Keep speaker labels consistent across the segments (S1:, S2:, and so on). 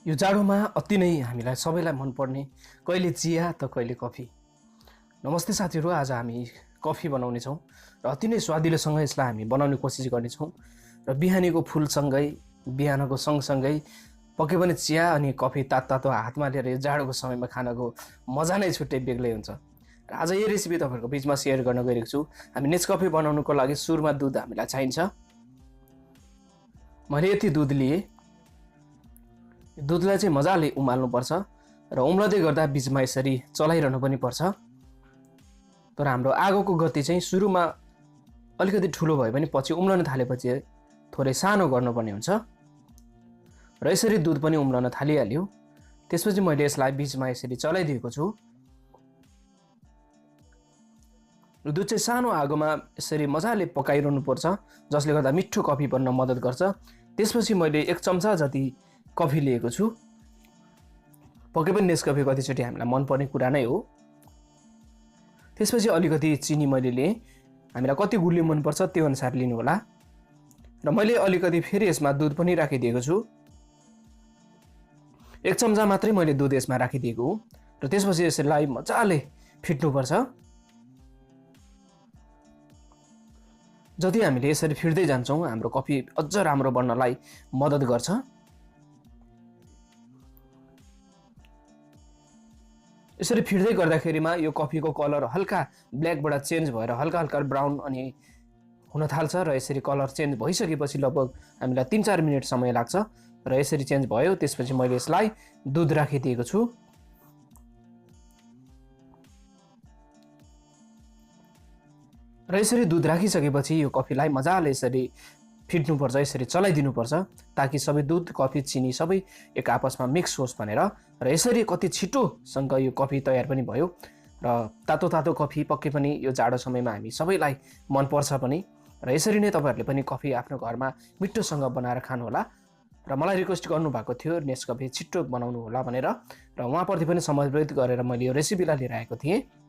S1: यो जाडोमा अति नै हामीलाई सबैलाई मनपर्ने कहिले चिया त कहिले कफी। नमस्ते साथीहरू, आज हामी कफी बनाउने छौँ र अति नै स्वादिलोसँग यसलाई हामी बनाउने कोसिस गर्नेछौँ र बिहानीको फुलसँगै बिहानको सँगसँगै पक्कै पनि चिया अनि कफी तातो हातमा लिएर यो जाडोको समयमा खानको मजा नै छुट्टै बेग्लै हुन्छ। र आज यो रेसिपी तपाईँहरूको बिचमा सेयर गर्न गइरहेको छु। हामी नेस्कफी बनाउनुको लागि सुरुमा दुध हामीलाई चाहिन्छ। मैले यति दुध लिएँ। दुधलाई चाहिँ मजाले उमाल्नुपर्छ र उम्लदै गर्दा बिचमा यसरी चलाइरहनु पनि पर्छ। तर हाम्रो आगोको गति चाहिँ सुरुमा अलिकति ठुलो भए पनि पछि उम्लन थालेपछि थोरै सानो गर्नुपर्ने हुन्छ र यसरी दुध पनि उम्लन थालिहाल्यो। त्यसपछि मैले यसलाई बिचमा यसरी चलाइदिएको छु। दुध चाहिँ सानो आगोमा यसरी मजाले पकाइरहनु पर्छ, जसले गर्दा मिठो कफी बन्न मद्दत गर्छ। त्यसपछि मैले 1 चम्चा जति कफी लिएको छु। पक्कै पनि नेस्कफी कतिचोटि हामीलाई मनपर्ने कुरा नै हो। त्यसपछि अलिकति चिनी मैले लिएँ। हामीलाई कति गुलियो मनपर्छ त्यो अनुसार लिनु होला। र मैले अलिकति फेरि यसमा दुध पनि राखिदिएको छु। 1 चम्चा मात्रै मैले दुध यसमा राखिदिएको हो र त्यसपछि यसलाई मजाले फिट्नुपर्छ। जति हामीले यसरी फिट्दै जान्छौँ हाम्रो कफी अझ राम्रो बन्नलाई मद्दत गर्छ। यसरी फिट्दै गर्दाखेरिमा यो कफीको कलर हल्का ब्ल्याकबाट चेन्ज भएर हल्का हल्का ब्राउन अनि हुन थाल्छ र यसरी कलर चेन्ज भइसकेपछि लगभग हामीलाई 3-4 मिनट समय लाग्छ र यसरी चेन्ज भयो। त्यसपछि मैले यसलाई दुध राखिदिएको छु र यसरी दुध राखिसकेपछि यो कफीलाई मजाले यसरी फिट्नुपर्छ, यसरी चलाइदिनुपर्छ ताकि सबै दुध कफी चिनी सबै एक आपसमा मिक्स होस् भनेर। र यसरी कति छिटोसँग यो कफी तयार पनि भयो र तातो कफी पक्कै पनि यो जाडो समयमा हामी सबैलाई मनपर्छ पनि। र यसरी नै तपाईँहरूले पनि कफी आफ्नो घरमा मिठोसँग बनाएर खानुहोला। र मलाई रिक्वेस्ट गर्नुभएको थियो नेस्कफी छिटो बनाउनु होला भनेर, र उहाँप्रति पनि समर्पित गरेर मैले यो रेसिपीलाई लिएर आएको थिएँ।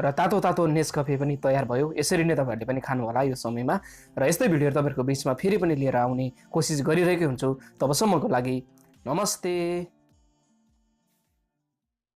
S1: र तातो नेस्कफी पनि तयार भयो। यसरी नै तपाईँहरूले पनि खानुहोला यो समयमा। र यस्तै भिडियोहरू तपाईँहरूको बिचमा फेरि पनि लिएर आउने कोसिस गरिरहेकै हुन्छु। तबसम्मको लागि नमस्ते।